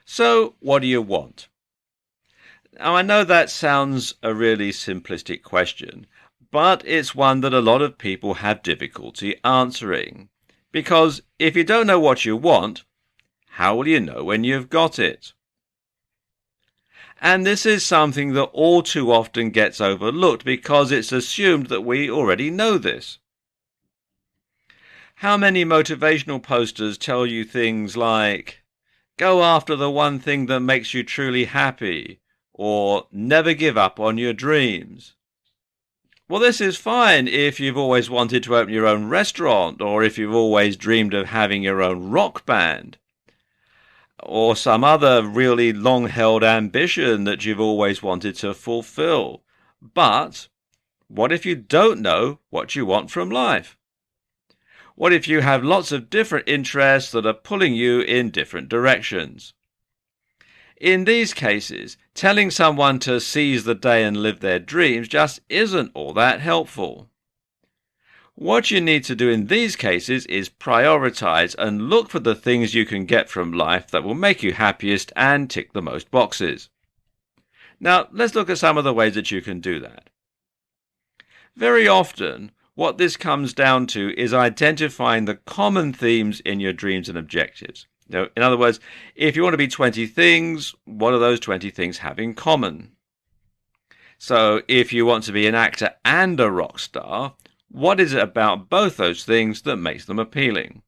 So, what do you want? Now, I know that sounds a really simplistic question, but it's one that a lot of people have difficulty answering. Because if you don't know what you want, how will you know when you've got it? And this is something that all too often gets overlooked because it's assumed that we already know this. How many motivational posters tell you things like, go after the one thing that makes you truly happy, or never give up on your dreams? Well, this is fine if you've always wanted to open your own restaurant, or if you've always dreamed of having your own rock band, or some other really long-held ambition that you've always wanted to fulfill. But what if you don't know what you want from life? What if you have lots of different interests that are pulling you in different directions? In these cases, telling someone to seize the day and live their dreams just isn't all that helpful. What you need to do in these cases is prioritize and look for the things you can get from life that will make you happiest and tick the most boxes. Now, let's look at some of the ways that you can do that. Very often, what this comes down to is identifying the common themes in your dreams and objectives. Now, in other words, if you want to be 20 things, what do those 20 things have in common? So if you want to be an actor and a rock star, what is it about both those things that makes them appealing?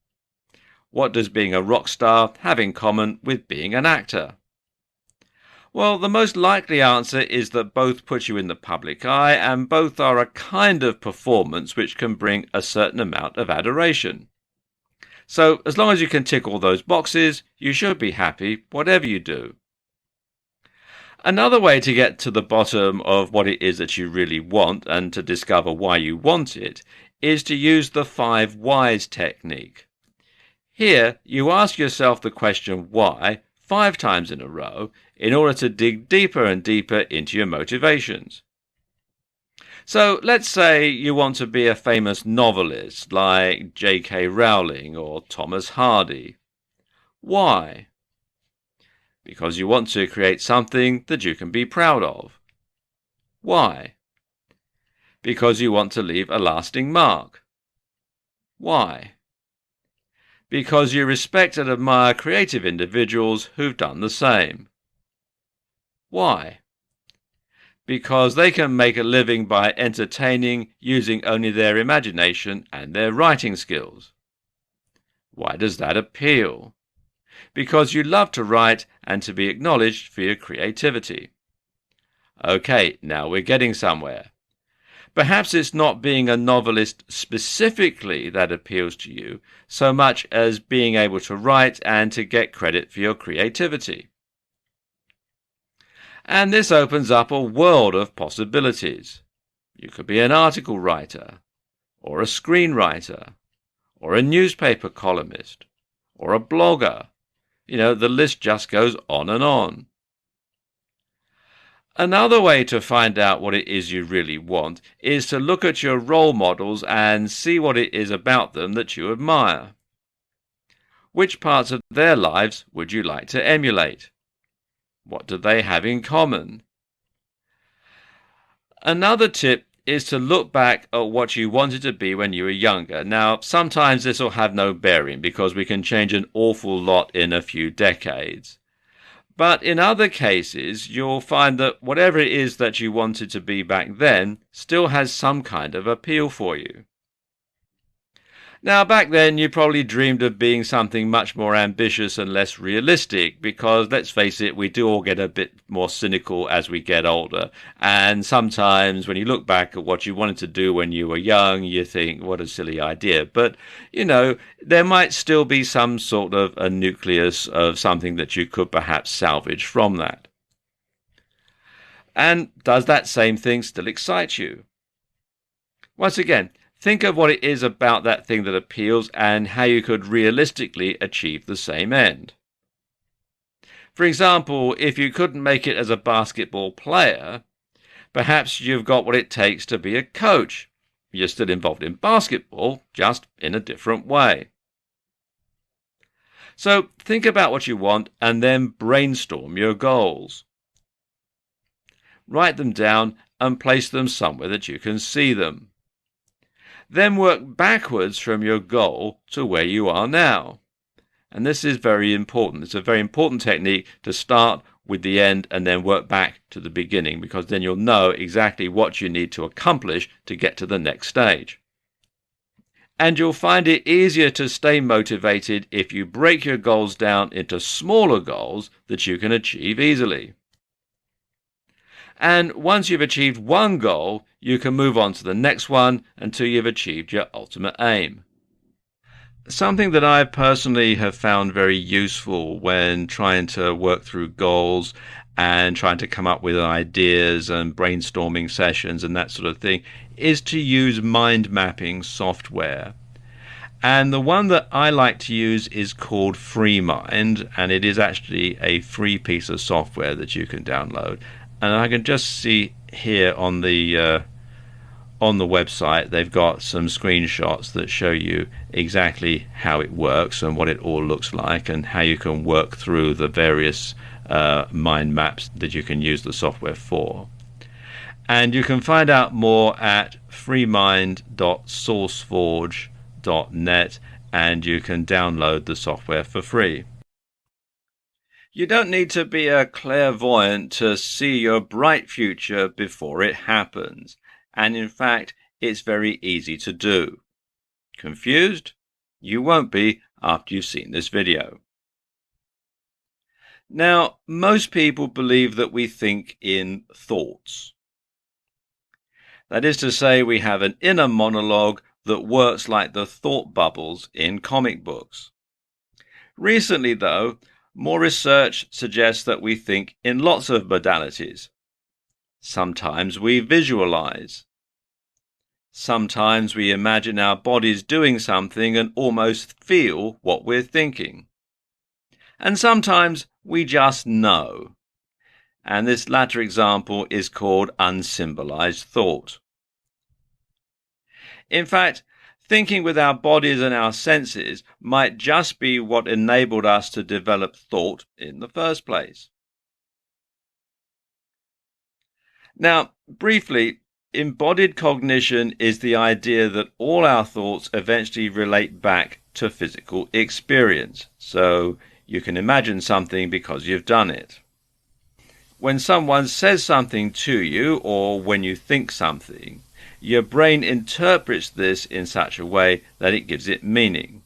What does being a rock star have in common with being an actor? Well, the most likely answer is that both put you in the public eye and both are a kind of performance which can bring a certain amount of adoration. So, as long as you can tick all those boxes, you should be happy whatever you do. Another way to get to the bottom of what it is that you really want and to discover why you want it is to use the 5 whys technique. Here, you ask yourself the question why 5 times in a row in order to dig deeper and deeper into your motivations. So let's say you want to be a famous novelist like J.K. Rowling or Thomas Hardy. Why? Because you want to create something that you can be proud of. Why? Because you want to leave a lasting mark. Why? Because you respect and admire creative individuals who've done the same. Why? Because they can make a living by entertaining using only their imagination and their writing skills. Why does that appeal? Because you love to write and to be acknowledged for your creativity. Okay, now we're getting somewhere. Perhaps it's not being a novelist specifically that appeals to you, so much as being able to write and to get credit for your creativity. And this opens up a world of possibilities. You could be an article writer, or a screenwriter, or a newspaper columnist, or a blogger. The list just goes on and on. Another way to find out what it is you really want is to look at your role models and see what it is about them that you admire. Which parts of their lives would you like to emulate? What do they have in common? Another tip is to look back at what you wanted to be when you were younger. Now, sometimes this will have no bearing because we can change an awful lot in a few decades. But in other cases, you'll find that whatever it is that you wanted to be back then still has some kind of appeal for you. Now, back then, you probably dreamed of being something much more ambitious and less realistic because, let's face it, we do all get a bit more cynical as we get older. And sometimes when you look back at what you wanted to do when you were young, you think, what a silly idea. But, there might still be some sort of a nucleus of something that you could perhaps salvage from that. And does that same thing still excite you? Once again, think of what it is about that thing that appeals and how you could realistically achieve the same end. For example, if you couldn't make it as a basketball player, perhaps you've got what it takes to be a coach. You're still involved in basketball, just in a different way. So think about what you want and then brainstorm your goals. Write them down and place them somewhere that you can see them. Then work backwards from your goal to where you are now. And this is very important. It's a very important technique to start with the end and then work back to the beginning, because then you'll know exactly what you need to accomplish to get to the next stage. And you'll find it easier to stay motivated if you break your goals down into smaller goals that you can achieve easily. And once you've achieved one goal, you can move on to the next one until you've achieved your ultimate aim. Something that I personally have found very useful when trying to work through goals and trying to come up with ideas and brainstorming sessions and that sort of thing is to use mind mapping software. And the one that I like to use is called FreeMind, and it is actually a free piece of software that you can download. And I can just see here on the website they've got some screenshots that show you exactly how it works and what it all looks like and how you can work through the various mind maps that you can use the software for. And you can find out more at freemind.sourceforge.net, and you can download the software for free. You don't need to be a clairvoyant to see your bright future before it happens. And in fact, it's very easy to do. Confused? You won't be after you've seen this video. Now, most people believe that we think in thoughts. That is to say, we have an inner monologue that works like the thought bubbles in comic books. Recently, though, more research suggests that we think in lots of modalities. Sometimes we visualize. Sometimes we imagine our bodies doing something and almost feel what we're thinking. And sometimes we just know. And this latter example is called unsymbolized thought. In fact, thinking with our bodies and our senses might just be what enabled us to develop thought in the first place. Now, briefly, embodied cognition is the idea that all our thoughts eventually relate back to physical experience. So you can imagine something because you've done it. When someone says something to you, or when you think something, your brain interprets this in such a way that it gives it meaning.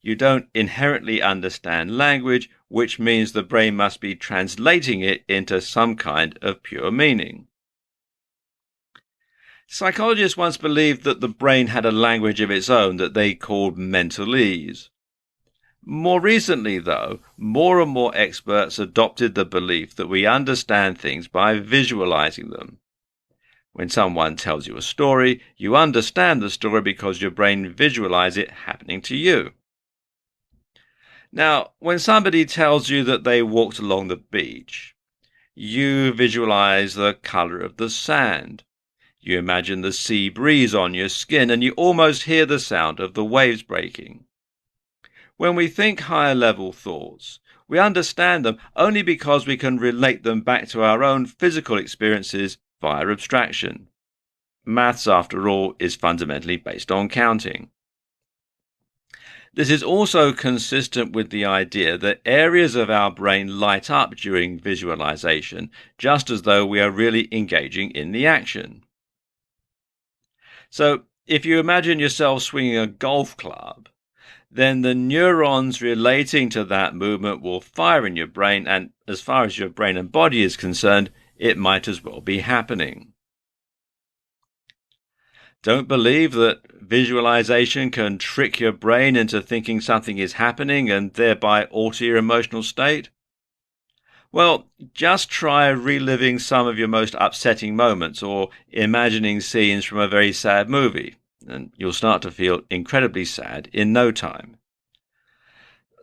You don't inherently understand language, which means the brain must be translating it into some kind of pure meaning. Psychologists once believed that the brain had a language of its own that they called mentalese. More recently, though, more and more experts adopted the belief that we understand things by visualizing them. When someone tells you a story, you understand the story because your brain visualizes it happening to you. Now, when somebody tells you that they walked along the beach, you visualize the color of the sand. You imagine the sea breeze on your skin, and you almost hear the sound of the waves breaking. When we think higher-level thoughts, we understand them only because we can relate them back to our own physical experiences via abstraction. Maths, after all, is fundamentally based on counting. This is also consistent with the idea that areas of our brain light up during visualization, just as though we are really engaging in the action. So, if you imagine yourself swinging a golf club, then the neurons relating to that movement will fire in your brain, and as far as your brain and body is concerned, it might as well be happening. Don't believe that visualization can trick your brain into thinking something is happening and thereby alter your emotional state? Well, just try reliving some of your most upsetting moments or imagining scenes from a very sad movie, and you'll start to feel incredibly sad in no time.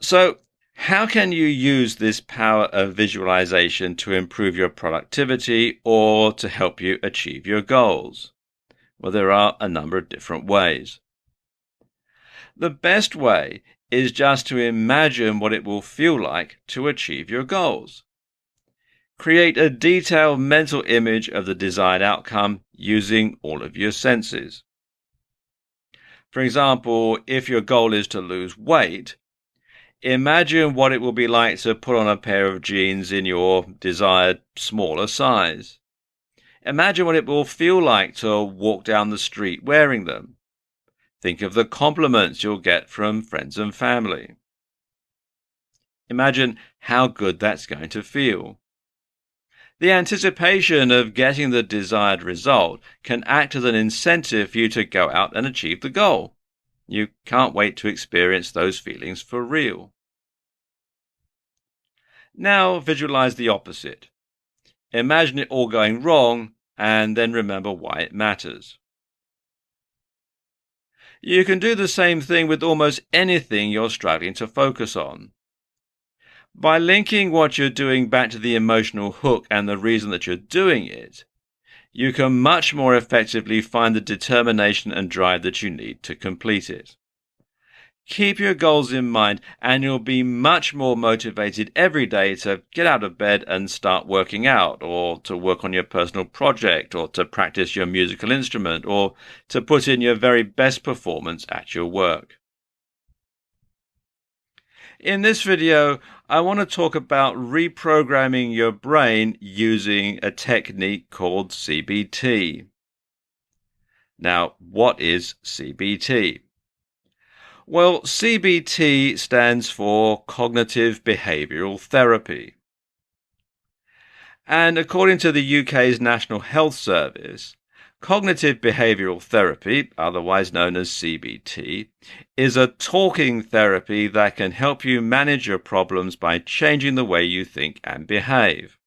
So, how can you use this power of visualization to improve your productivity or to help you achieve your goals? Well, there are a number of different ways. The best way is just to imagine what it will feel like to achieve your goals. Create a detailed mental image of the desired outcome using all of your senses. For example, if your goal is to lose weight, imagine what it will be like to put on a pair of jeans in your desired smaller size. Imagine what it will feel like to walk down the street wearing them. Think of the compliments you'll get from friends and family. Imagine how good that's going to feel. The anticipation of getting the desired result can act as an incentive for you to go out and achieve the goal. You can't wait to experience those feelings for real. Now visualize the opposite. Imagine it all going wrong and then remember why it matters. You can do the same thing with almost anything you're struggling to focus on. By linking what you're doing back to the emotional hook and the reason that you're doing it, you can much more effectively find the determination and drive that you need to complete it. Keep your goals in mind and you'll be much more motivated every day to get out of bed and start working out, or to work on your personal project, or to practice your musical instrument, or to put in your very best performance at your work. In this video, I want to talk about reprogramming your brain using a technique called CBT. Now, what is CBT? Well, CBT stands for Cognitive Behavioural Therapy. And according to the UK's National Health Service, cognitive behavioural therapy, otherwise known as CBT, is a talking therapy that can help you manage your problems by changing the way you think and behave.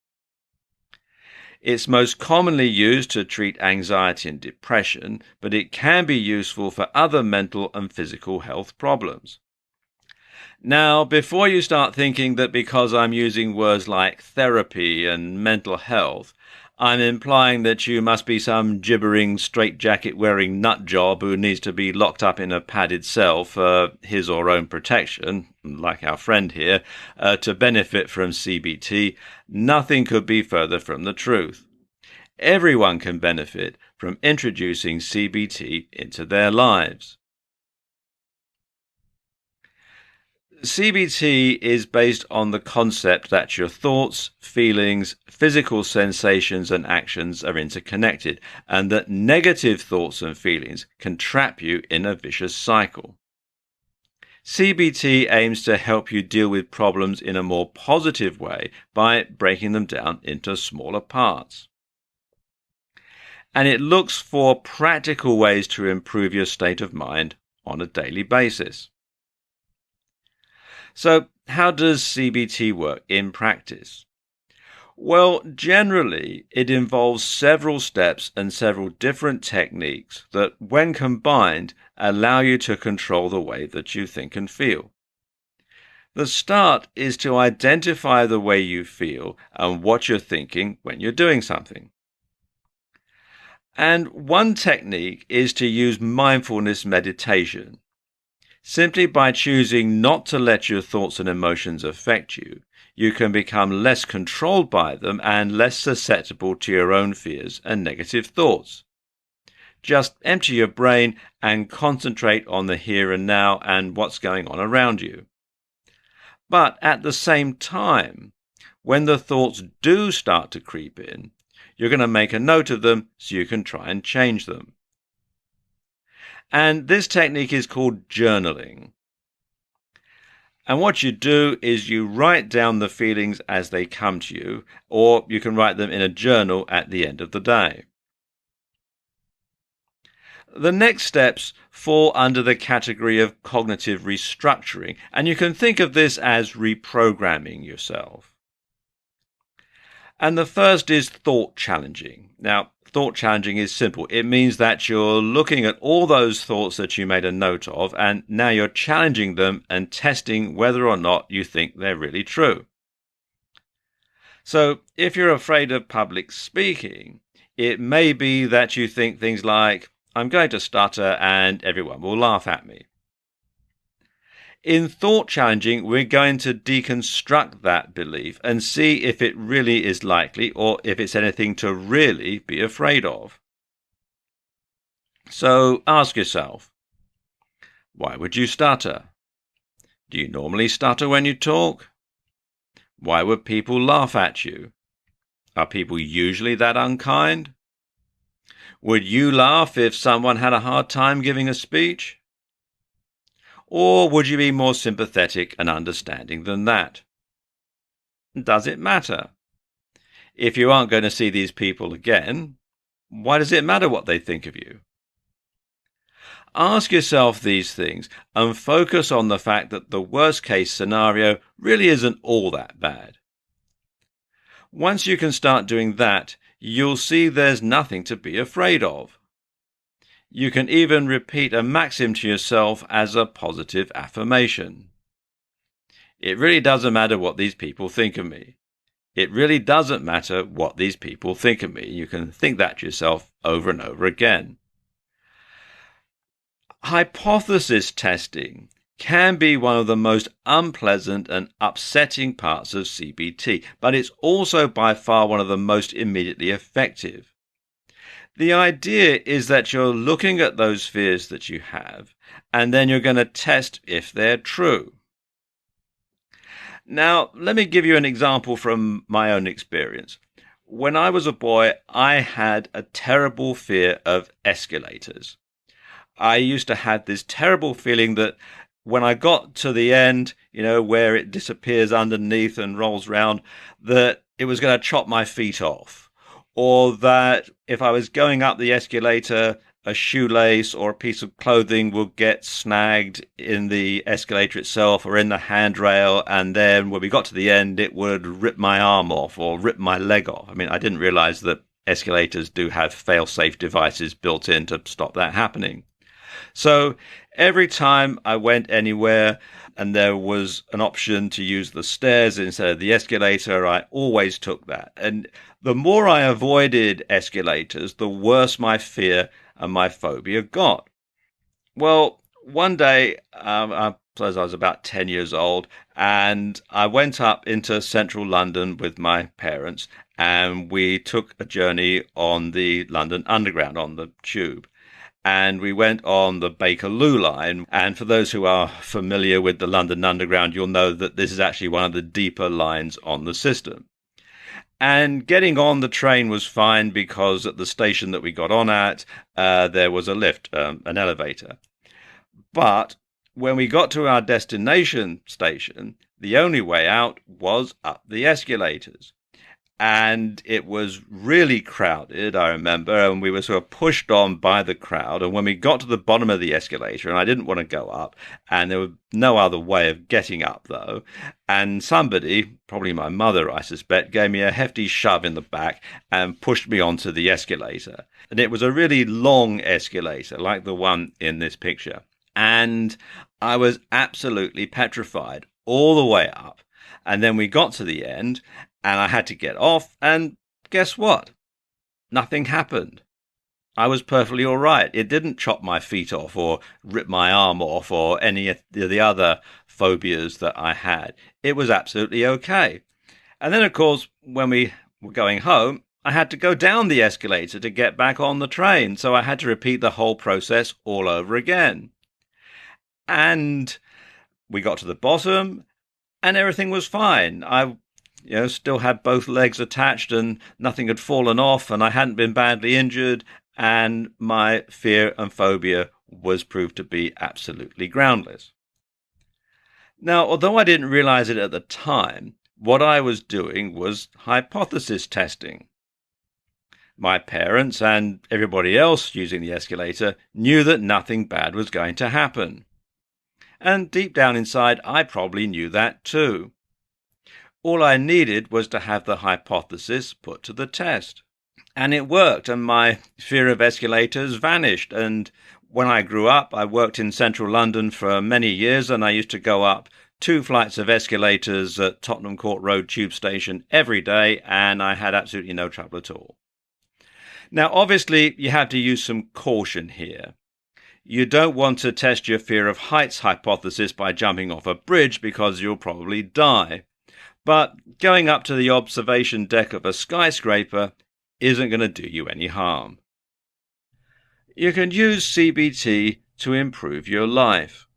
It's most commonly used to treat anxiety and depression, but it can be useful for other mental and physical health problems. Now, before you start thinking that because I'm using words like therapy and mental health, I'm implying that you must be some gibbering, straitjacket-wearing nutjob who needs to be locked up in a padded cell for his or her own protection, like our friend here, to benefit from CBT, nothing could be further from the truth. Everyone can benefit from introducing CBT into their lives. CBT is based on the concept that your thoughts, feelings, physical sensations and actions are interconnected, and that negative thoughts and feelings can trap you in a vicious cycle. CBT aims to help you deal with problems in a more positive way by breaking them down into smaller parts. And it looks for practical ways to improve your state of mind on a daily basis. So, how does CBT work in practice? Well, generally, it involves several steps and several different techniques that, when combined, allow you to control the way that you think and feel. The start is to identify the way you feel and what you're thinking when you're doing something. And one technique is to use mindfulness meditation. Simply by choosing not to let your thoughts and emotions affect you, you can become less controlled by them and less susceptible to your own fears and negative thoughts. Just empty your brain and concentrate on the here and now and what's going on around you. But at the same time, when the thoughts do start to creep in, you're going to make a note of them so you can try and change them. And this technique is called journaling. And what you do is you write down the feelings as they come to you, or you can write them in a journal at the end of the day. The next steps fall under the category of cognitive restructuring, and you can think of this as reprogramming yourself. And the first is thought challenging. Now, thought challenging is simple. It means that you're looking at all those thoughts that you made a note of, and now you're challenging them and testing whether or not you think they're really true. So, if you're afraid of public speaking, it may be that you think things like, I'm going to stutter and everyone will laugh at me. In thought challenging, we're going to deconstruct that belief and see if it really is likely or if it's anything to really be afraid of. So ask yourself, why would you stutter? Do you normally stutter when you talk? Why would people laugh at you? Are people usually that unkind? Would you laugh if someone had a hard time giving a speech? Or would you be more sympathetic and understanding than that? Does it matter? If you aren't going to see these people again, why does it matter what they think of you? Ask yourself these things and focus on the fact that the worst case scenario really isn't all that bad. Once you can start doing that, you'll see there's nothing to be afraid of. You can even repeat a maxim to yourself as a positive affirmation. It really doesn't matter what these people think of me. It really doesn't matter what these people think of me. You can think that to yourself over and over again. Hypothesis testing can be one of the most unpleasant and upsetting parts of CBT, but it's also by far one of the most immediately effective. The idea is that you're looking at those fears that you have, and then you're going to test if they're true. Now, let me give you an example from my own experience. When I was a boy, I had a terrible fear of escalators. I used to have this terrible feeling that when I got to the end, where it disappears underneath and rolls round, that it was going to chop my feet off. Or that if I was going up the escalator, a shoelace or a piece of clothing would get snagged in the escalator itself or in the handrail, and then when we got to the end, it would rip my arm off or rip my leg off. I mean, I didn't realize that escalators do have fail-safe devices built in to stop that happening. So every time I went anywhere and there was an option to use the stairs instead of the escalator, I always took that. And the more I avoided escalators, the worse my fear and my phobia got. Well, one day, I suppose I was about 10 years old, and I went up into central London with my parents, and we took a journey on the London Underground, on the tube. And we went on the Bakerloo line. And for those who are familiar with the London Underground, you'll know that this is actually one of the deeper lines on the system. And getting on the train was fine because at the station that we got on at, there was a lift, an elevator. But when we got to our destination station, the only way out was up the escalators. And it was really crowded, I remember, and we were sort of pushed on by the crowd. And when we got to the bottom of the escalator, and I didn't want to go up, and there was no other way of getting up, though, and somebody, probably my mother, I suspect, gave me a hefty shove in the back and pushed me onto the escalator. And it was a really long escalator, like the one in this picture. And I was absolutely petrified all the way up. And then we got to the end, and I had to get off, and guess what? Nothing happened. I was perfectly all right. It didn't chop my feet off or rip my arm off or any of the other phobias that I had. It was absolutely okay. And then, of course, when we were going home, I had to go down the escalator to get back on the train, so I had to repeat the whole process all over again. And we got to the bottom, and everything was fine. I still had both legs attached and nothing had fallen off and I hadn't been badly injured, and my fear and phobia was proved to be absolutely groundless. Now, although I didn't realize it at the time, what I was doing was hypothesis testing. My parents and everybody else using the escalator knew that nothing bad was going to happen. And deep down inside, I probably knew that too. All I needed was to have the hypothesis put to the test. And it worked, and my fear of escalators vanished. And when I grew up, I worked in central London for many years, and I used to go up 2 flights of escalators at Tottenham Court Road Tube Station every day, and I had absolutely no trouble at all. Now, obviously, you have to use some caution here. You don't want to test your fear of heights hypothesis by jumping off a bridge because you'll probably die. But going up to the observation deck of a skyscraper isn't going to do you any harm. You can use CBT to improve your life.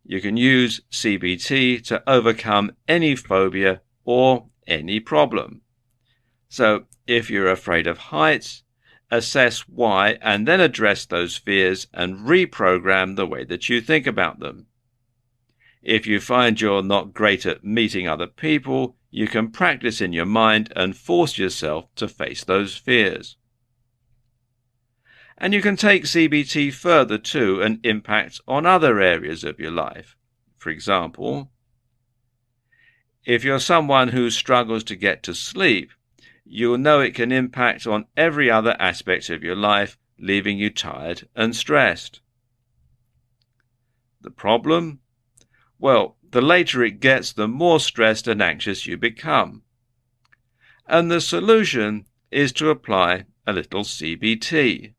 You can use CBT to overcome any phobia or any problem. So if you're afraid of heights, assess why and then address those fears and reprogram the way that you think about them. If you find you're not great at meeting other people, you can practice in your mind and force yourself to face those fears. And you can take CBT further too and impact on other areas of your life. For example, if you're someone who struggles to get to sleep, you'll know it can impact on every other aspect of your life, leaving you tired and stressed. The problem? Well, the later it gets, the more stressed and anxious you become. And the solution is to apply a little CBT.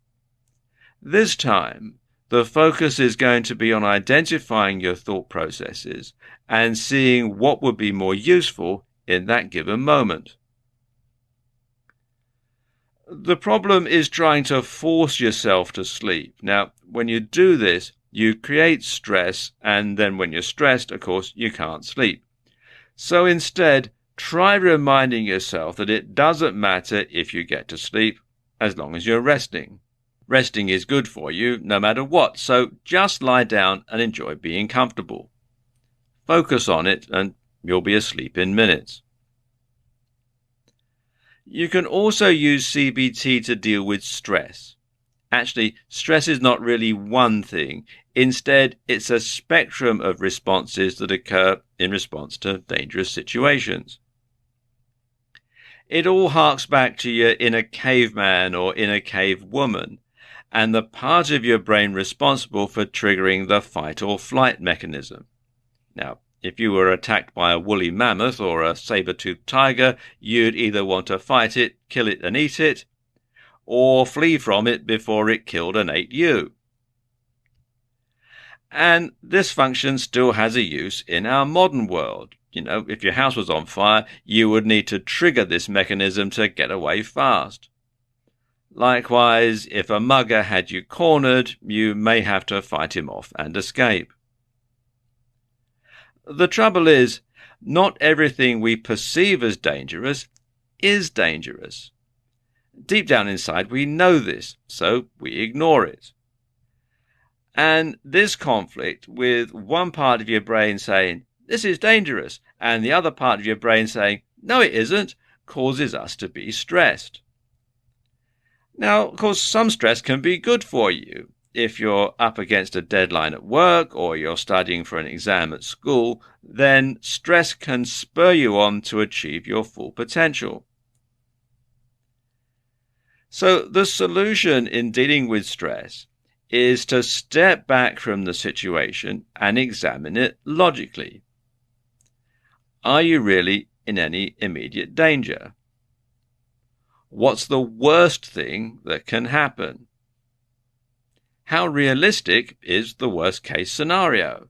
This time, the focus is going to be on identifying your thought processes and seeing what would be more useful in that given moment. The problem is trying to force yourself to sleep. Now, when you do this, you create stress, and then when you're stressed, of course, you can't sleep. So instead, try reminding yourself that it doesn't matter if you get to sleep as long as you're resting. Resting is good for you no matter what, so just lie down and enjoy being comfortable. Focus on it and you'll be asleep in minutes. You can also use CBT to deal with stress. Actually, stress is not really one thing. Instead, it's a spectrum of responses that occur in response to dangerous situations. It all harks back to your inner caveman or inner cave woman, and the part of your brain responsible for triggering the fight or flight mechanism. Now, if you were attacked by a woolly mammoth or a saber-toothed tiger, you'd either want to fight it, kill it and eat it, or flee from it before it killed and ate you. And this function still has a use in our modern world. If your house was on fire, you would need to trigger this mechanism to get away fast. Likewise, if a mugger had you cornered, you may have to fight him off and escape. The trouble is, not everything we perceive as dangerous is dangerous. Deep down inside, we know this, so we ignore it. And this conflict with one part of your brain saying, this is dangerous, and the other part of your brain saying, no, it isn't, causes us to be stressed. Now, of course, some stress can be good for you. If you're up against a deadline at work or you're studying for an exam at school, then stress can spur you on to achieve your full potential. So the solution in dealing with stress is to step back from the situation and examine it logically. Are you really in any immediate danger? What's the worst thing that can happen? How realistic is the worst-case scenario?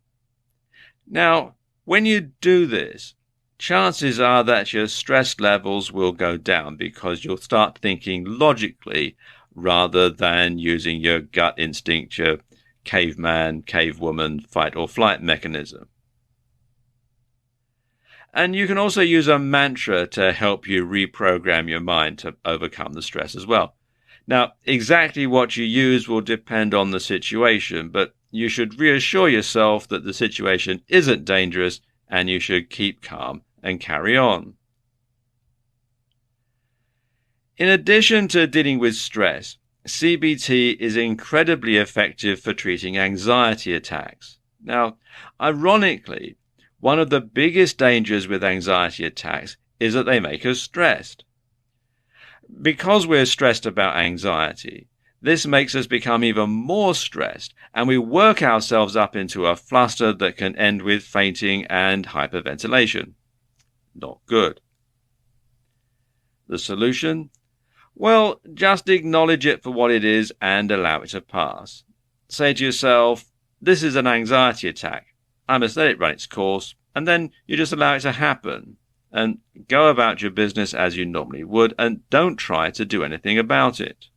Now, when you do this, chances are that your stress levels will go down because you'll start thinking logically rather than using your gut instinct, your caveman, cavewoman, fight or flight mechanism. And you can also use a mantra to help you reprogram your mind to overcome the stress as well. Now, exactly what you use will depend on the situation, but you should reassure yourself that the situation isn't dangerous and you should keep calm and carry on. In addition to dealing with stress, CBT is incredibly effective for treating anxiety attacks. Now, ironically, one of the biggest dangers with anxiety attacks is that they make us stressed. Because we're stressed about anxiety, this makes us become even more stressed, and we work ourselves up into a fluster that can end with fainting and hyperventilation. Not good. The solution? Well, just acknowledge it for what it is and allow it to pass. Say to yourself, this is an anxiety attack. I must let it run its course, and then you just allow it to happen. And go about your business as you normally would, and don't try to do anything about it.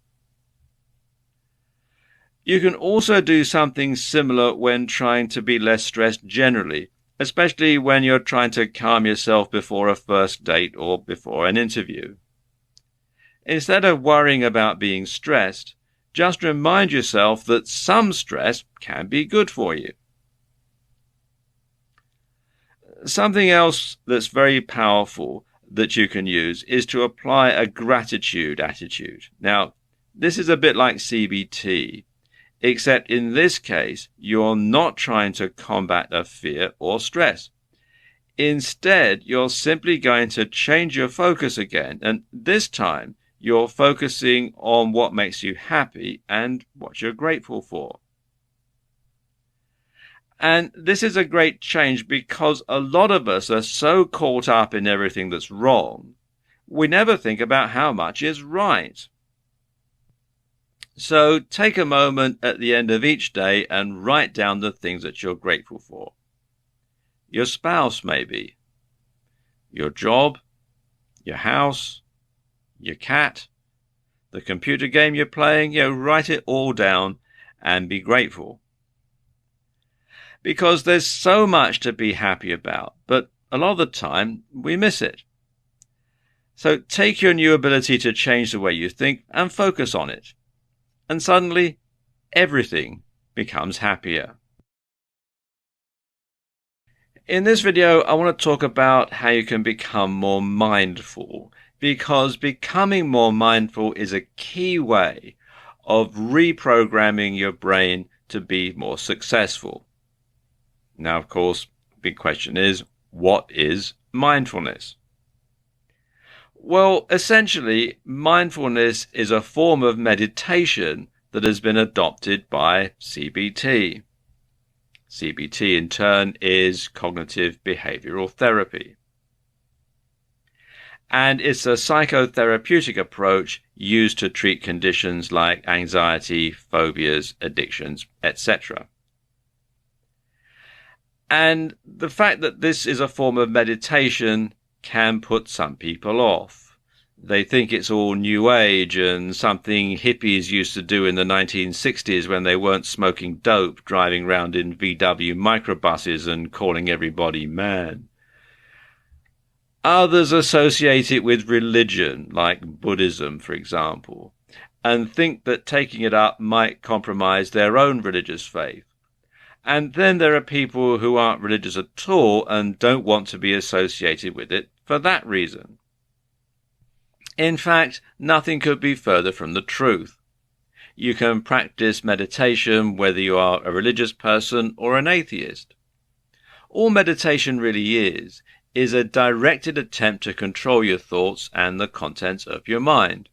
You can also do something similar when trying to be less stressed generally, especially when you're trying to calm yourself before a first date or before an interview. Instead of worrying about being stressed, just remind yourself that some stress can be good for you. Something else that's very powerful that you can use is to apply a gratitude attitude. Now, this is a bit like CBT, except in this case, you're not trying to combat a fear or stress. Instead, you're simply going to change your focus again, and this time you're focusing on what makes you happy and what you're grateful for. And this is a great change because a lot of us are so caught up in everything that's wrong, we never think about how much is right. So take a moment at the end of each day and write down the things that you're grateful for. Your spouse, maybe. Your job, your house, your cat, the computer game you're playing. Write it all down and be grateful. Because there's so much to be happy about, but a lot of the time we miss it. So take your new ability to change the way you think and focus on it. And suddenly, everything becomes happier. In this video, I want to talk about how you can become more mindful, because becoming more mindful is a key way of reprogramming your brain to be more successful. Now, of course, the big question is, what is mindfulness? Well, essentially, mindfulness is a form of meditation that has been adopted by CBT. CBT, in turn, is cognitive behavioral therapy. And it's a psychotherapeutic approach used to treat conditions like anxiety, phobias, addictions, etc. And the fact that this is a form of meditation can put some people off. They think it's all new age and something hippies used to do in the 1960s when they weren't smoking dope, driving around in VW microbuses and calling everybody man. Others associate it with religion, like Buddhism, for example, and think that taking it up might compromise their own religious faith. And then there are people who aren't religious at all and don't want to be associated with it for that reason. In fact, nothing could be further from the truth. You can practice meditation whether you are a religious person or an atheist. All meditation really is a directed attempt to control your thoughts and the contents of your mind.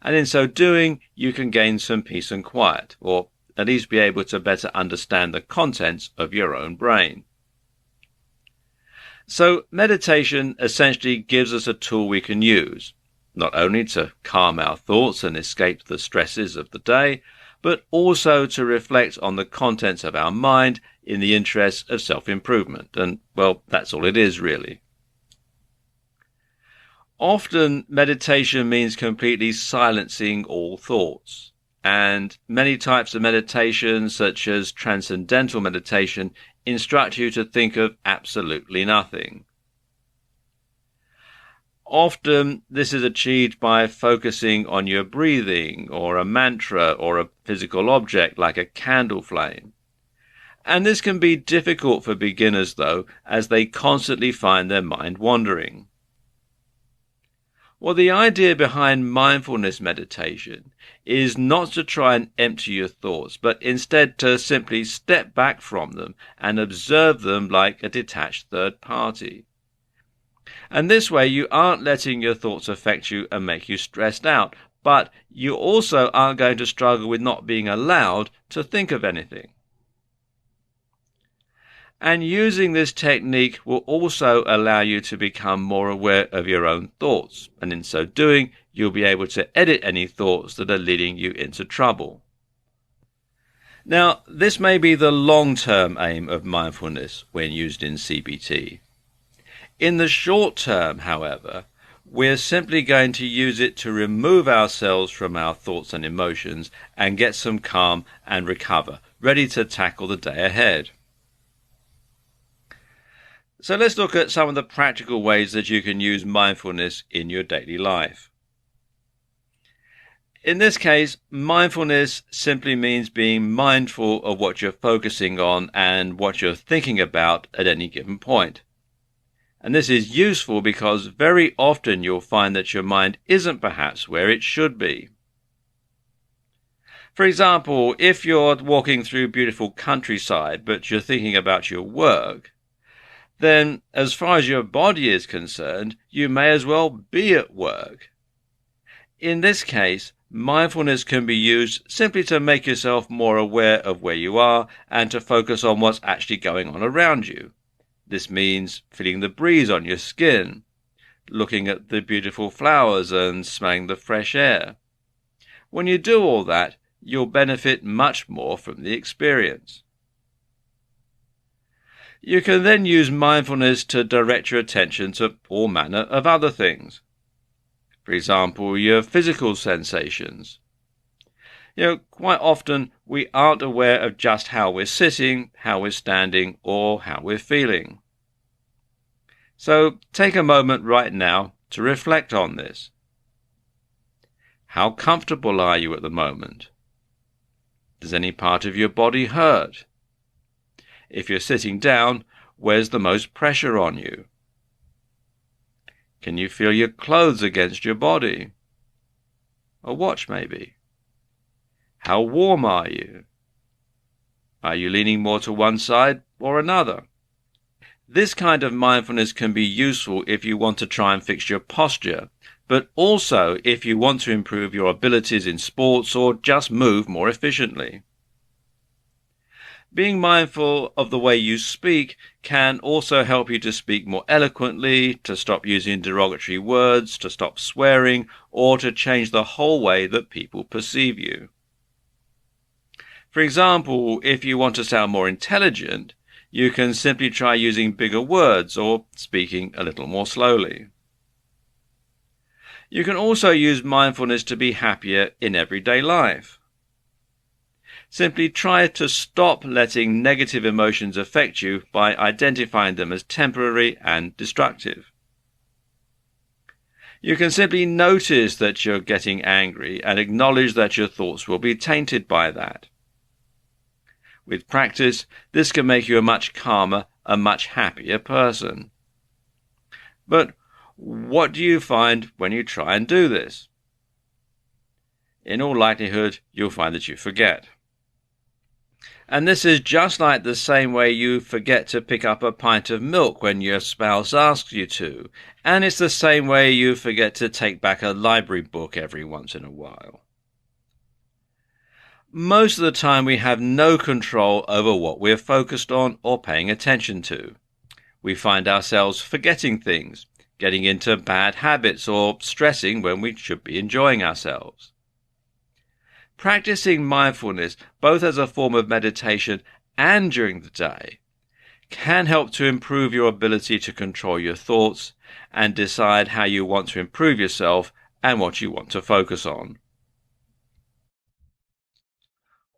And in so doing, you can gain some peace and quiet, or at least be able to better understand the contents of your own brain. So meditation essentially gives us a tool we can use, not only to calm our thoughts and escape the stresses of the day, but also to reflect on the contents of our mind in the interest of self-improvement. And, well, that's all it is, really. Often, meditation means completely silencing all thoughts. And many types of meditation, such as transcendental meditation, instruct you to think of absolutely nothing. Often, this is achieved by focusing on your breathing, or a mantra, or a physical object like a candle flame. And this can be difficult for beginners, though, as they constantly find their mind wandering. Well, the idea behind mindfulness meditation is not to try and empty your thoughts, but instead to simply step back from them and observe them like a detached third party. And this way you aren't letting your thoughts affect you and make you stressed out, but you also aren't going to struggle with not being allowed to think of anything. And using this technique will also allow you to become more aware of your own thoughts, and in so doing, you'll be able to edit any thoughts that are leading you into trouble. Now, this may be the long-term aim of mindfulness when used in CBT. In the short term, however, we're simply going to use it to remove ourselves from our thoughts and emotions and get some calm and recover, ready to tackle the day ahead. So let's look at some of the practical ways that you can use mindfulness in your daily life. In this case, mindfulness simply means being mindful of what you're focusing on and what you're thinking about at any given point. And this is useful because very often you'll find that your mind isn't perhaps where it should be. For example, if you're walking through beautiful countryside but you're thinking about your work, then as far as your body is concerned, you may as well be at work. In this case, mindfulness can be used simply to make yourself more aware of where you are and to focus on what's actually going on around you. This means feeling the breeze on your skin, looking at the beautiful flowers and smelling the fresh air. When you do all that, you'll benefit much more from the experience. You can then use mindfulness to direct your attention to all manner of other things. For example, your physical sensations. Quite often we aren't aware of just how we're sitting, how we're standing, or how we're feeling. So take a moment right now to reflect on this. How comfortable are you at the moment? Does any part of your body hurt? If you're sitting down, where's the most pressure on you? Can you feel your clothes against your body? A watch maybe? How warm are you? Are you leaning more to one side or another? This kind of mindfulness can be useful if you want to try and fix your posture, but also if you want to improve your abilities in sports or just move more efficiently. Being mindful of the way you speak can also help you to speak more eloquently, to stop using derogatory words, to stop swearing, or to change the whole way that people perceive you. For example, if you want to sound more intelligent, you can simply try using bigger words or speaking a little more slowly. You can also use mindfulness to be happier in everyday life. Simply try to stop letting negative emotions affect you by identifying them as temporary and destructive. You can simply notice that you're getting angry and acknowledge that your thoughts will be tainted by that. With practice, this can make you a much calmer, a much happier person. But what do you find when you try and do this? In all likelihood, you'll find that you forget. And this is just like the same way you forget to pick up a pint of milk when your spouse asks you to, and it's the same way you forget to take back a library book every once in a while. Most of the time we have no control over what we're focused on or paying attention to. We find ourselves forgetting things, getting into bad habits, or stressing when we should be enjoying ourselves. Practicing mindfulness, both as a form of meditation and during the day, can help to improve your ability to control your thoughts and decide how you want to improve yourself and what you want to focus on.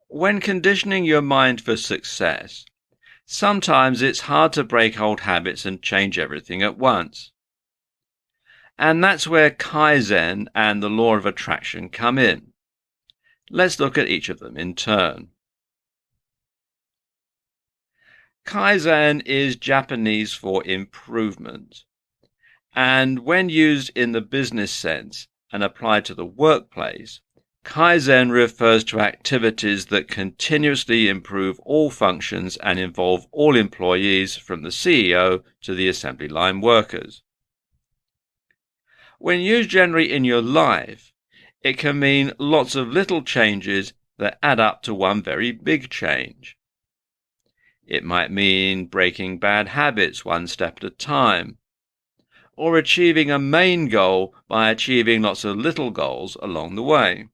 When conditioning your mind for success, sometimes it's hard to break old habits and change everything at once. And that's where Kaizen and the law of attraction come in. Let's look at each of them in turn. Kaizen is Japanese for improvement, and when used in the business sense and applied to the workplace, Kaizen refers to activities that continuously improve all functions and involve all employees from the CEO to the assembly line workers. When used generally in your life, it can mean lots of little changes that add up to one very big change. It might mean breaking bad habits one step at a time, or achieving a main goal by achieving lots of little goals along the way.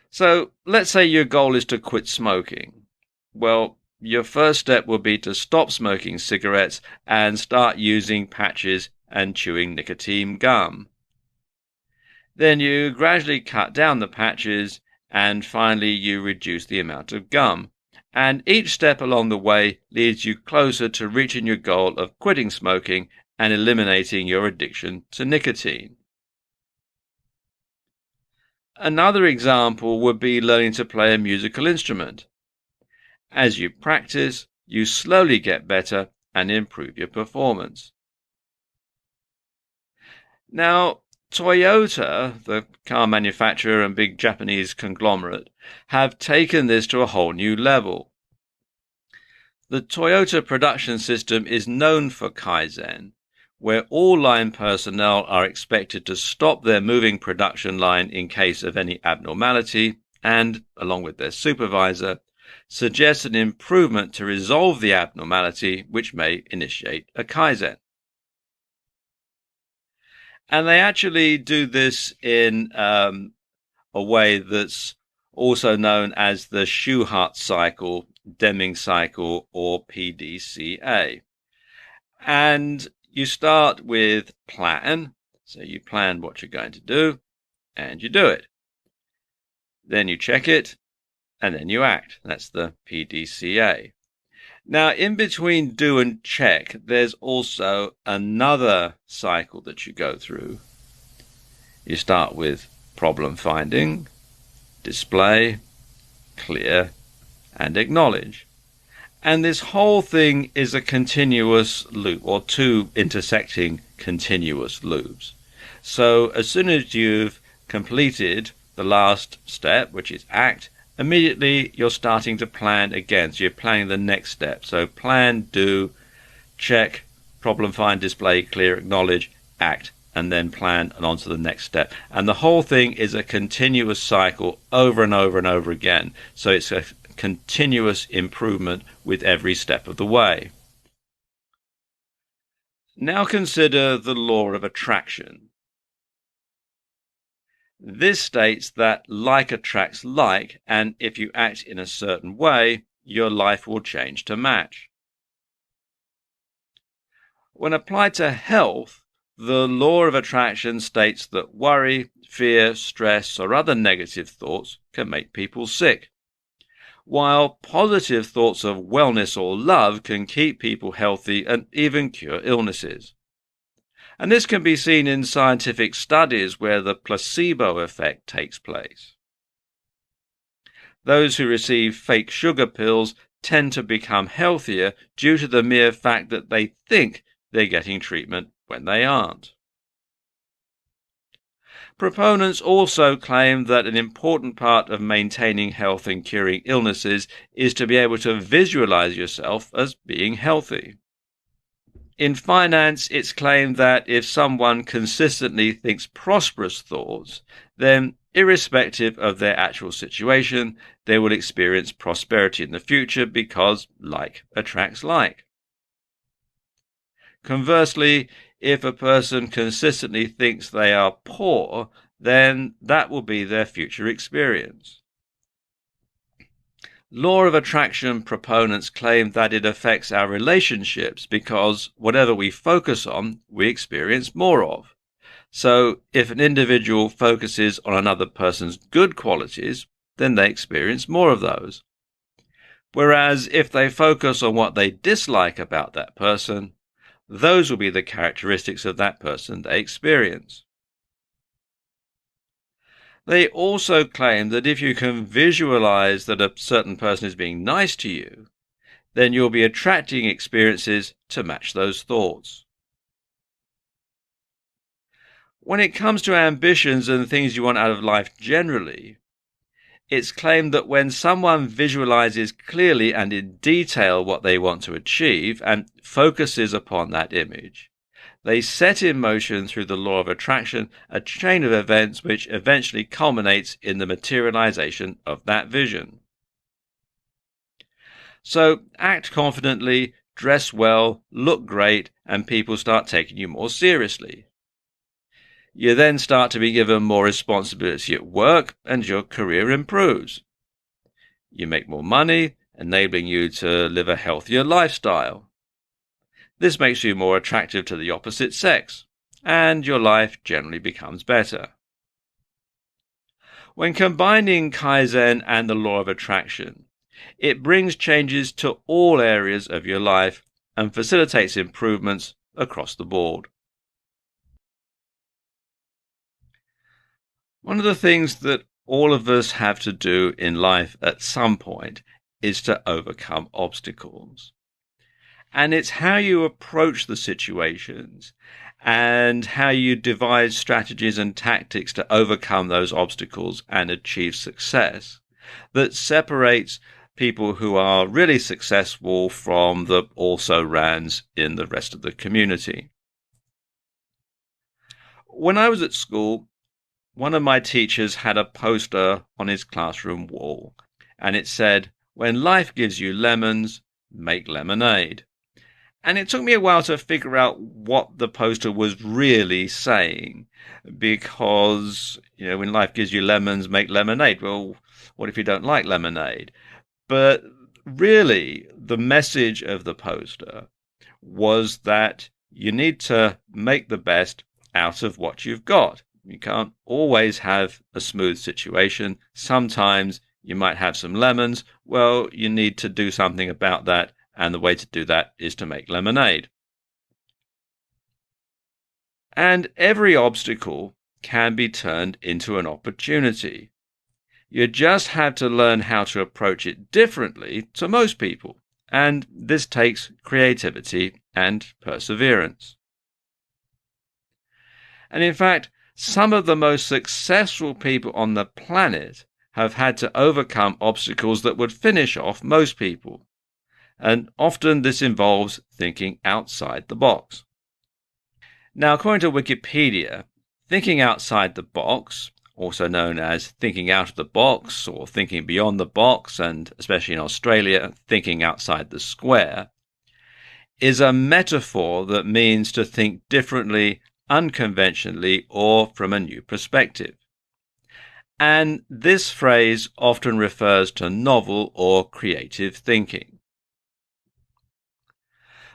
So let's say your goal is to quit smoking. Well, your first step will be to stop smoking cigarettes and start using patches and chewing nicotine gum. Then you gradually cut down the patches, and finally you reduce the amount of gum. And each step along the way leads you closer to reaching your goal of quitting smoking and eliminating your addiction to nicotine. Another example would be learning to play a musical instrument. As you practice, you slowly get better and improve your performance. Now, Toyota, the car manufacturer and big Japanese conglomerate, have taken this to a whole new level. The Toyota production system is known for Kaizen, where all line personnel are expected to stop their moving production line in case of any abnormality and, along with their supervisor, suggest an improvement to resolve the abnormality which may initiate a Kaizen. And they actually do this in a way that's also known as the Shewhart cycle, Deming cycle, or PDCA. And you start with plan. So you plan what you're going to do, and you do it. Then you check it, and then you act. That's the PDCA. Now, in between do and check, there's also another cycle that you go through. You start with problem finding, display, clear, and acknowledge. And this whole thing is a continuous loop, or two intersecting continuous loops. So as soon as you've completed the last step, which is act, immediately you're starting to plan again. So you're planning the next step. So plan, do, check, problem find, display, clear, acknowledge, act, and then plan and on to the next step. And the whole thing is a continuous cycle over and over and over again. So it's a continuous improvement with every step of the way. Now consider the law of attraction. This states that like attracts like, and if you act in a certain way, your life will change to match. When applied to health, the law of attraction states that worry, fear, stress, or other negative thoughts can make people sick, while positive thoughts of wellness or love can keep people healthy and even cure illnesses. And this can be seen in scientific studies where the placebo effect takes place. Those who receive fake sugar pills tend to become healthier due to the mere fact that they think they're getting treatment when they aren't. Proponents also claim that an important part of maintaining health and curing illnesses is to be able to visualize yourself as being healthy. In finance, it's claimed that if someone consistently thinks prosperous thoughts, then irrespective of their actual situation, they will experience prosperity in the future because like attracts like. Conversely, if a person consistently thinks they are poor, then that will be their future experience. Law of attraction proponents claim that it affects our relationships because whatever we focus on, we experience more of. So if an individual focuses on another person's good qualities, then they experience more of those. Whereas if they focus on what they dislike about that person, those will be the characteristics of that person they experience. They also claim that if you can visualize that a certain person is being nice to you, then you'll be attracting experiences to match those thoughts. When it comes to ambitions and things you want out of life generally, it's claimed that when someone visualizes clearly and in detail what they want to achieve and focuses upon that image, they set in motion through the law of attraction a chain of events which eventually culminates in the materialization of that vision. So act confidently, dress well, look great, and people start taking you more seriously. You then start to be given more responsibility at work and your career improves. You make more money, enabling you to live a healthier lifestyle. This makes you more attractive to the opposite sex, and your life generally becomes better. When combining Kaizen and the law of attraction, it brings changes to all areas of your life and facilitates improvements across the board. One of the things that all of us have to do in life at some point is to overcome obstacles. And it's how you approach the situations and how you devise strategies and tactics to overcome those obstacles and achieve success that separates people who are really successful from the also-rans in the rest of the community. When I was at school, one of my teachers had a poster on his classroom wall, and it said, "When life gives you lemons, make lemonade." And it took me a while to figure out what the poster was really saying, because, when life gives you lemons, make lemonade. Well, what if you don't like lemonade? But really, the message of the poster was that you need to make the best out of what you've got. You can't always have a smooth situation. Sometimes you might have some lemons. Well, you need to do something about that, and the way to do that is to make lemonade. And every obstacle can be turned into an opportunity. You just have to learn how to approach it differently to most people, and this takes creativity and perseverance. And in fact, some of the most successful people on the planet have had to overcome obstacles that would finish off most people. And often this involves thinking outside the box. Now, according to Wikipedia, thinking outside the box, also known as thinking out of the box or thinking beyond the box, and especially in Australia, thinking outside the square, is a metaphor that means to think differently, unconventionally, or from a new perspective. And this phrase often refers to novel or creative thinking.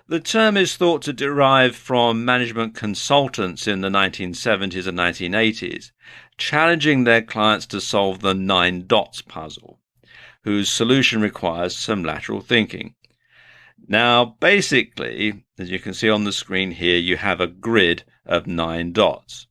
The term is thought to derive from management consultants in the 1970s and 1980s, challenging their clients to solve the 9 dots puzzle, whose solution requires some lateral thinking. Now, basically, as you can see on the screen here, you have a grid of 9 dots.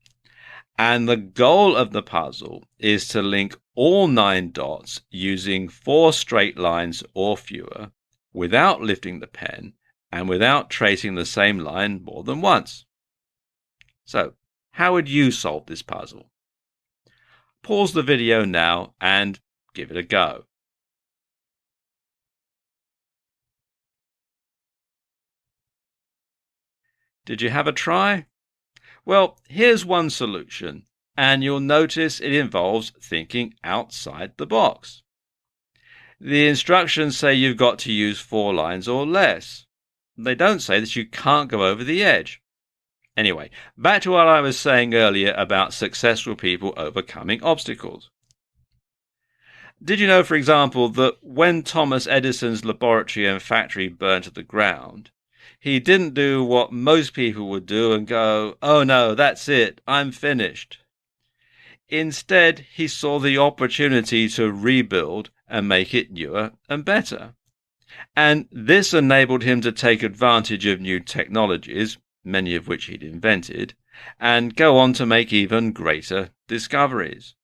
And the goal of the puzzle is to link all 9 dots using 4 straight lines or fewer, without lifting the pen and without tracing the same line more than once. So, how would you solve this puzzle? Pause the video now and give it a go. Did you have a try? Well, here's one solution, and you'll notice it involves thinking outside the box. The instructions say you've got to use 4 lines or less. They don't say that you can't go over the edge. Anyway, back to what I was saying earlier about successful people overcoming obstacles. Did you know, for example, that when Thomas Edison's laboratory and factory burned to the ground, he didn't do what most people would do and go, "Oh no, that's it, I'm finished." Instead, he saw the opportunity to rebuild and make it newer and better. And this enabled him to take advantage of new technologies, many of which he'd invented, and go on to make even greater discoveries.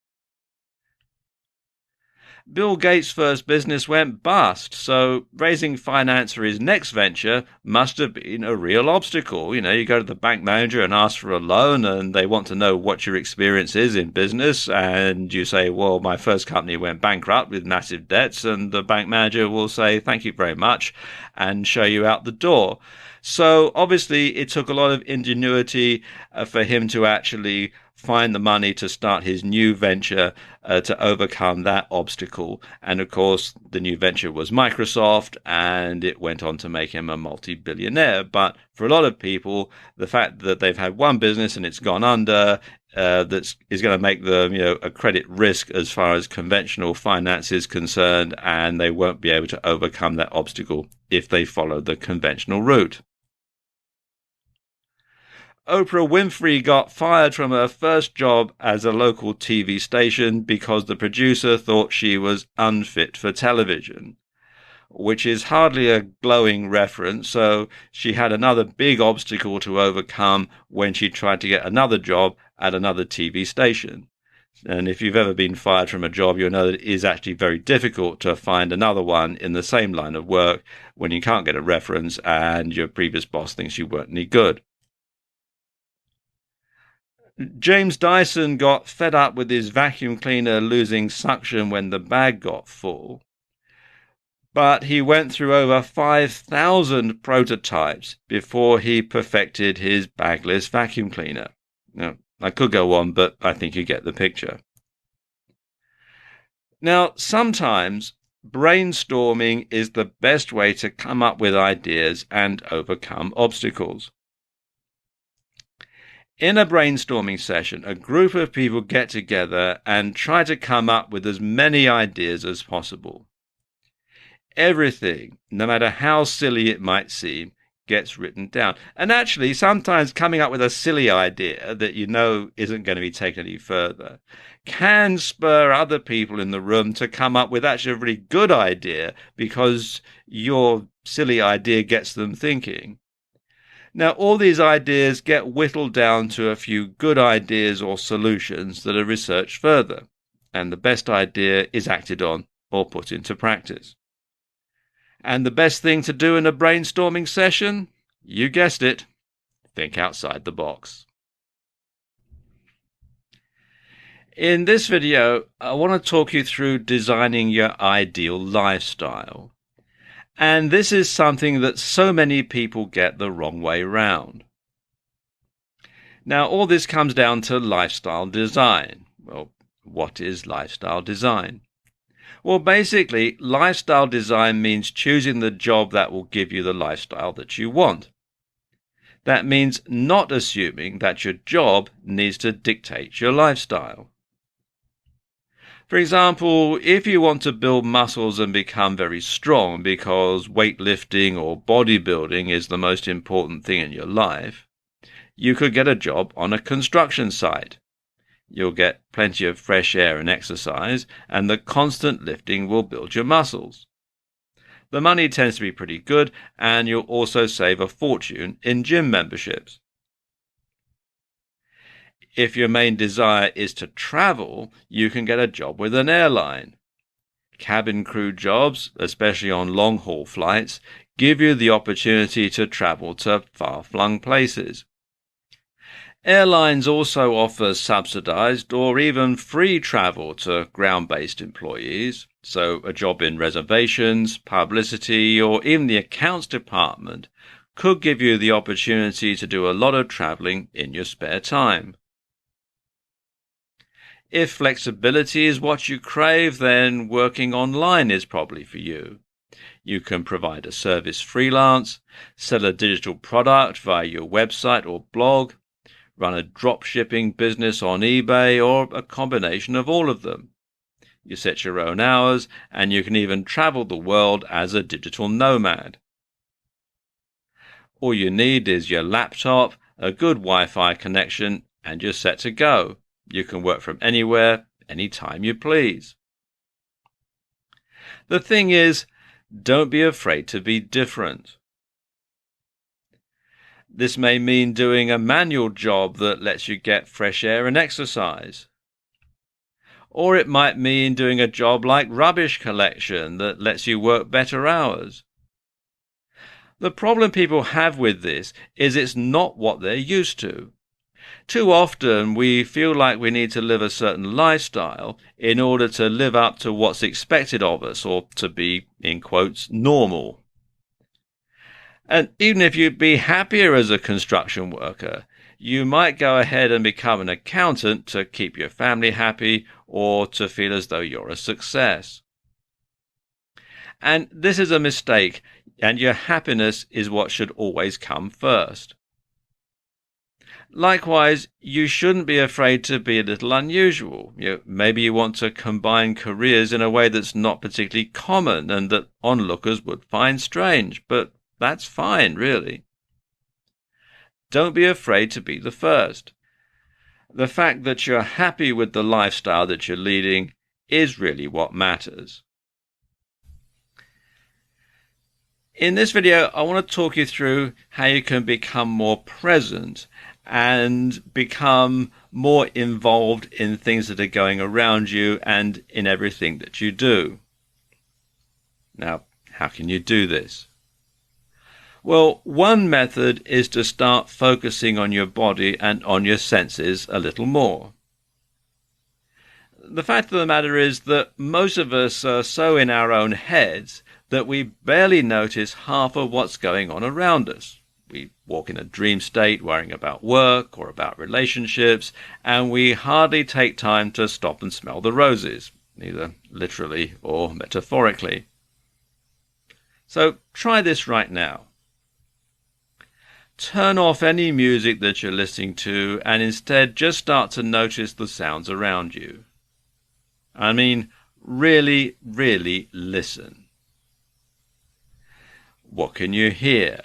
Bill Gates' first business went bust, so raising finance for his next venture must have been a real obstacle. You go to the bank manager and ask for a loan, and they want to know what your experience is in business, and you say, "Well, my first company went bankrupt with massive debts," and the bank manager will say, "Thank you very much," and show you out the door. So obviously it took a lot of ingenuity for him to actually find the money to start his new venture to overcome that obstacle. And of course, the new venture was Microsoft, and it went on to make him a multi-billionaire. But for a lot of people, the fact that they've had one business and it's gone under, that is going to make them, a credit risk as far as conventional finance is concerned, and they won't be able to overcome that obstacle if they follow the conventional route. Oprah Winfrey got fired from her first job as a local TV station because the producer thought she was unfit for television, which is hardly a glowing reference. So she had another big obstacle to overcome when she tried to get another job at another TV station. And if you've ever been fired from a job, you'll know that it is actually very difficult to find another one in the same line of work when you can't get a reference and your previous boss thinks you weren't any good. James Dyson got fed up with his vacuum cleaner losing suction when the bag got full, but he went through over 5,000 prototypes before he perfected his bagless vacuum cleaner. Now, I could go on, but I think you get the picture. Now, sometimes brainstorming is the best way to come up with ideas and overcome obstacles. In a brainstorming session, a group of people get together and try to come up with as many ideas as possible. Everything, no matter how silly it might seem, gets written down. And actually, sometimes coming up with a silly idea that you know isn't going to be taken any further can spur other people in the room to come up with actually a really good idea because your silly idea gets them thinking. Now, all these ideas get whittled down to a few good ideas or solutions that are researched further, and the best idea is acted on or put into practice. And the best thing to do in a brainstorming session? You guessed it, think outside the box. In this video, I want to talk you through designing your ideal lifestyle. And this is something that so many people get the wrong way round. Now, all this comes down to lifestyle design. Well, what is lifestyle design? Well, basically, lifestyle design means choosing the job that will give you the lifestyle that you want. That means not assuming that your job needs to dictate your lifestyle. For example, if you want to build muscles and become very strong because weightlifting or bodybuilding is the most important thing in your life, you could get a job on a construction site. You'll get plenty of fresh air and exercise, and the constant lifting will build your muscles. The money tends to be pretty good, and you'll also save a fortune in gym memberships. If your main desire is to travel, you can get a job with an airline. Cabin crew jobs, especially on long-haul flights, give you the opportunity to travel to far-flung places. Airlines also offer subsidized or even free travel to ground-based employees, so a job in reservations, publicity, or even the accounts department could give you the opportunity to do a lot of traveling in your spare time. If flexibility is what you crave, then working online is probably for you. You can provide a service freelance, sell a digital product via your website or blog, run a drop shipping business on eBay, or a combination of all of them. You set your own hours, and you can even travel the world as a digital nomad. All you need is your laptop, a good Wi-Fi connection, and you're set to go. You can work from anywhere, anytime you please. The thing is, don't be afraid to be different. This may mean doing a manual job that lets you get fresh air and exercise. Or it might mean doing a job like rubbish collection that lets you work better hours. The problem people have with this is it's not what they're used to. Too often we feel like we need to live a certain lifestyle in order to live up to what's expected of us, or to be, in quotes, normal. And even if you'd be happier as a construction worker, you might go ahead and become an accountant to keep your family happy or to feel as though you're a success. And this is a mistake, and your happiness is what should always come first. Likewise, you shouldn't be afraid to be a little unusual. Maybe you want to combine careers in a way that's not particularly common and that onlookers would find strange, but that's fine, really. Don't be afraid to be the first. The fact that you're happy with the lifestyle that you're leading is really what matters. In this video, I want to talk you through how you can become more present and become more involved in things that are going around you and in everything that you do. Now, how can you do this? Well, one method is to start focusing on your body and on your senses a little more. The fact of the matter is that most of us are so in our own heads that we barely notice half of what's going on around us. We walk in a dream state worrying about work or about relationships, and we hardly take time to stop and smell the roses, either literally or metaphorically. So try this right now. Turn off any music that you're listening to and instead just start to notice the sounds around you. I mean, really, really listen. What can you hear?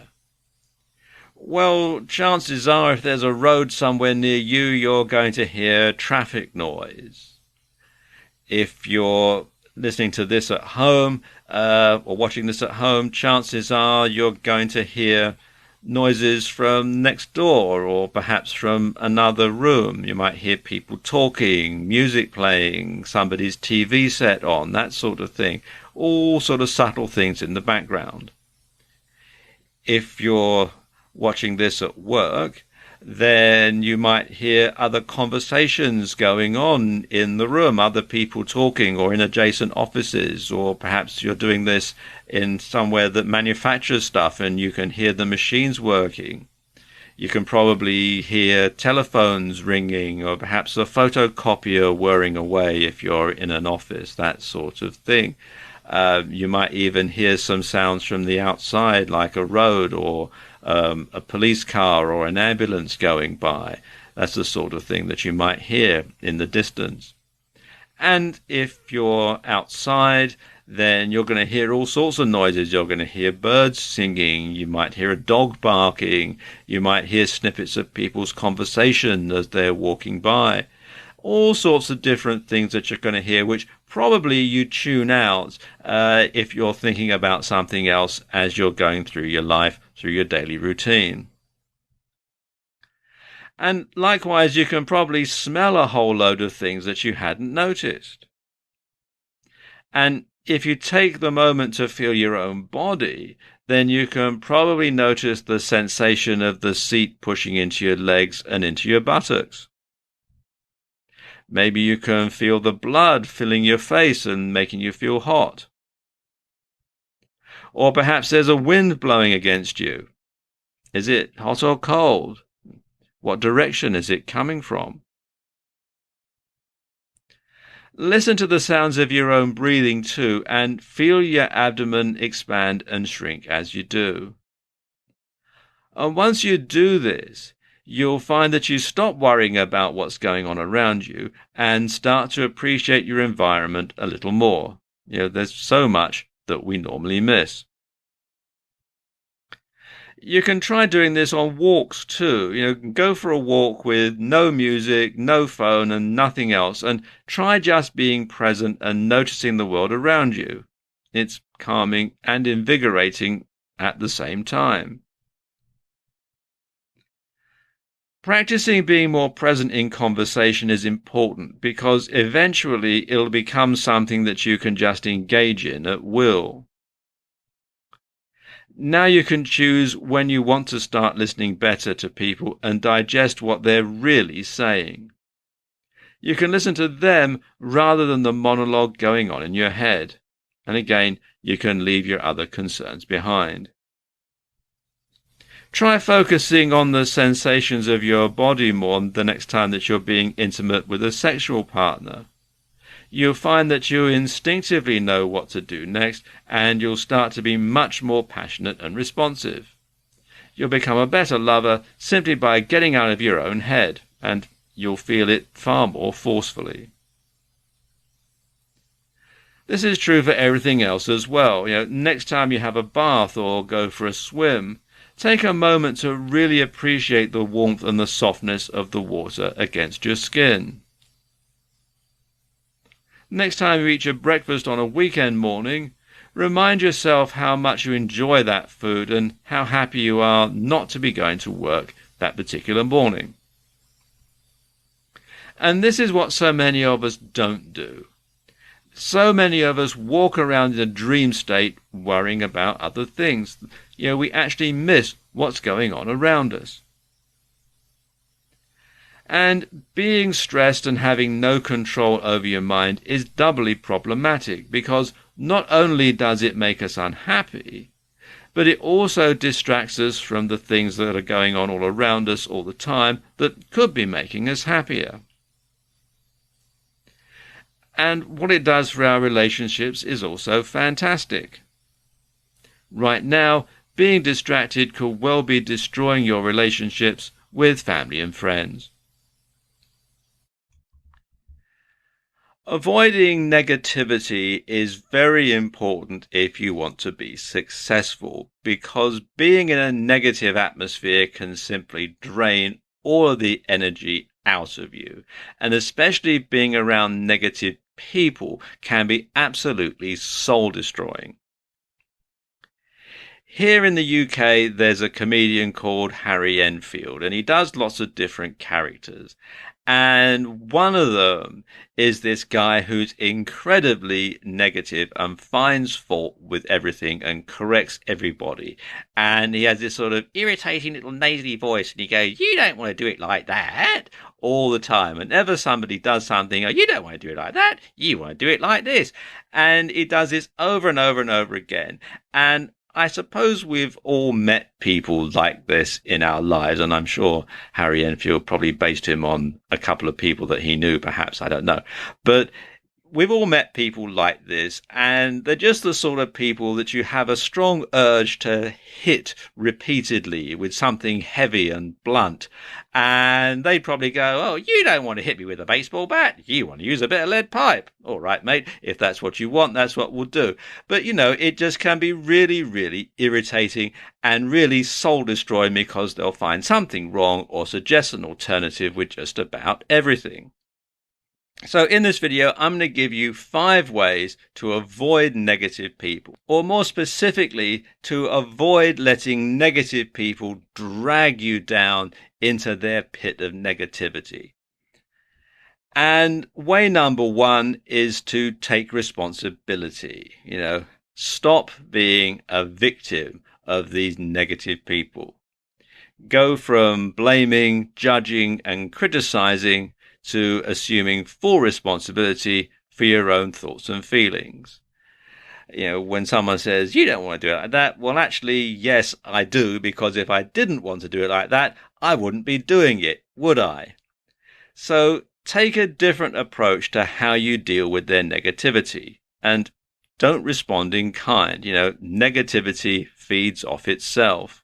Well, chances are if there's a road somewhere near you, you're going to hear traffic noise. If you're listening to this at home or watching this at home, chances are you're going to hear noises from next door or perhaps from another room. You might hear people talking, music playing, somebody's TV set on, that sort of thing. All sort of subtle things in the background. If you're watching this at work, then you might hear other conversations going on in the room, other people talking, or in adjacent offices, or perhaps you're doing this in somewhere that manufactures stuff and you can hear the machines working. You can probably hear telephones ringing, or perhaps a photocopier whirring away if you're in an office, that sort of thing. You might even hear some sounds from the outside, like a road or a police car or an ambulance going by. That's the sort of thing that you might hear in the distance. And if you're outside, then you're going to hear all sorts of noises. You're going to hear birds singing. You might hear a dog barking. You might hear snippets of people's conversation as they're walking by. All sorts of different things that you're going to hear, which probably you tune out if you're thinking about something else as you're going through your life, through your daily routine. And likewise, you can probably smell a whole load of things that you hadn't noticed. And if you take the moment to feel your own body, then you can probably notice the sensation of the seat pushing into your legs and into your buttocks. Maybe you can feel the blood filling your face and making you feel hot. Or perhaps there's a wind blowing against you. Is it hot or cold? What direction is it coming from? Listen to the sounds of your own breathing too, and feel your abdomen expand and shrink as you do. And once you do this, you'll find that you stop worrying about what's going on around you and start to appreciate your environment a little more. There's so much that we normally miss. You can try doing this on walks too. Go for a walk with no music, no phone, and nothing else, and try just being present and noticing the world around you. It's calming and invigorating at the same time. Practicing being more present in conversation is important because eventually it'll become something that you can just engage in at will. Now you can choose when you want to start listening better to people and digest what they're really saying. You can listen to them rather than the monologue going on in your head. And again, you can leave your other concerns behind. Try focusing on the sensations of your body more the next time that you're being intimate with a sexual partner. You'll find that you instinctively know what to do next, and you'll start to be much more passionate and responsive. You'll become a better lover simply by getting out of your own head, and you'll feel it far more forcefully. This is true for everything else as well. Next time you have a bath or go for a swim, take a moment to really appreciate the warmth and the softness of the water against your skin. Next time you eat your breakfast on a weekend morning, remind yourself how much you enjoy that food and how happy you are not to be going to work that particular morning. And this is what so many of us don't do. So many of us walk around in a dream state worrying about other things. We actually miss what's going on around us. And being stressed and having no control over your mind is doubly problematic because not only does it make us unhappy, but it also distracts us from the things that are going on all around us all the time that could be making us happier. And what it does for our relationships is also fantastic. Right now, being distracted could well be destroying your relationships with family and friends. Avoiding negativity is very important if you want to be successful, because being in a negative atmosphere can simply drain all of the energy out of you. And especially being around negative people can be absolutely soul-destroying. Here in the UK, there's a comedian called Harry Enfield, and he does lots of different characters. And one of them is this guy who's incredibly negative and finds fault with everything and corrects everybody. And he has this sort of irritating little nasally voice, and he goes, "You don't want to do it like that," all the time. Whenever somebody does something, "Oh, you don't want to do it like that, you want to do it like this." And he does this over and over and over again. And I suppose we've all met people like this in our lives, and I'm sure Harry Enfield probably based him on a couple of people that he knew, perhaps, I don't know. But we've all met people like this, and they're just the sort of people that you have a strong urge to hit repeatedly with something heavy and blunt. And they'd probably go, "Oh, you don't want to hit me with a baseball bat. You want to use a bit of lead pipe. All right, mate, if that's what you want, that's what we'll do." But, it just can be really, really irritating and really soul-destroying because they'll find something wrong or suggest an alternative with just about everything. So in this video, I'm going to give you 5 ways to avoid negative people, or more specifically, to avoid letting negative people drag you down into their pit of negativity. And way number 1 is to take responsibility. Stop being a victim of these negative people. Go from blaming, judging, and criticizing to assuming full responsibility for your own thoughts and feelings. When someone says, "You don't want to do it like that," well, actually, yes, I do, because if I didn't want to do it like that, I wouldn't be doing it, would I? So take a different approach to how you deal with their negativity, and don't respond in kind. Negativity feeds off itself.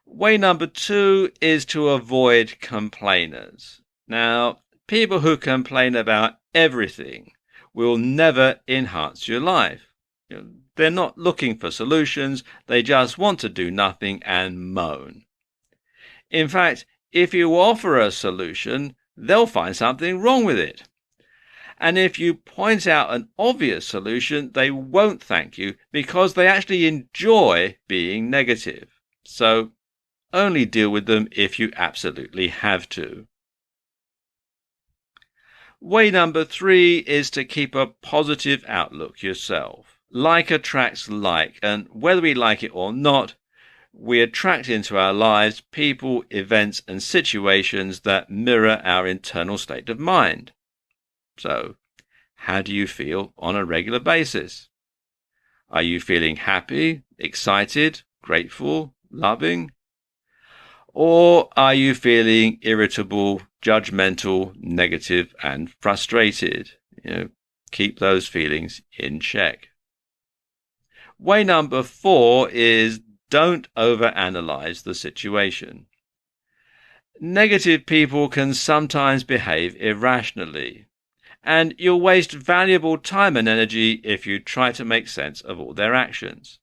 Way number 2 is to avoid complainers. Now, people who complain about everything will never enhance your life. They're not looking for solutions. They just want to do nothing and moan. In fact, if you offer a solution, they'll find something wrong with it. And if you point out an obvious solution, they won't thank you because they actually enjoy being negative. So only deal with them if you absolutely have to. Way number 3 is to keep a positive outlook yourself. Like attracts like, and whether we like it or not, we attract into our lives people, events, and situations that mirror our internal state of mind. So, how do you feel on a regular basis? Are you feeling happy, excited, grateful, loving, Or are you feeling irritable, judgmental, negative, and frustrated? Keep those feelings in check. Way number 4 is don't overanalyze the situation. Negative people can sometimes behave irrationally, and you'll waste valuable time and energy if you try to make sense of all their actions.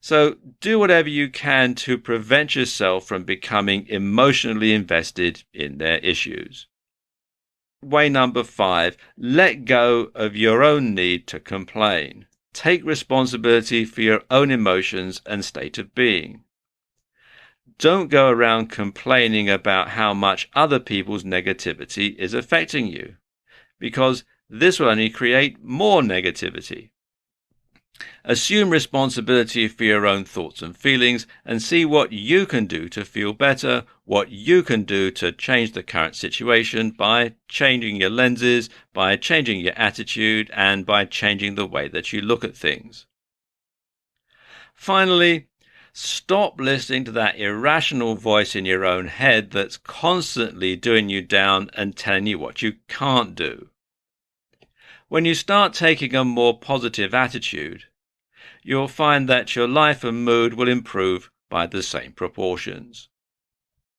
So do whatever you can to prevent yourself from becoming emotionally invested in their issues. Way number 5, let go of your own need to complain. Take responsibility for your own emotions and state of being. Don't go around complaining about how much other people's negativity is affecting you, because this will only create more negativity. Assume responsibility for your own thoughts and feelings and see what you can do to feel better, what you can do to change the current situation by changing your lenses, by changing your attitude, and by changing the way that you look at things. Finally, stop listening to that irrational voice in your own head that's constantly doing you down and telling you what you can't do. When you start taking a more positive attitude, you'll find that your life and mood will improve by the same proportions.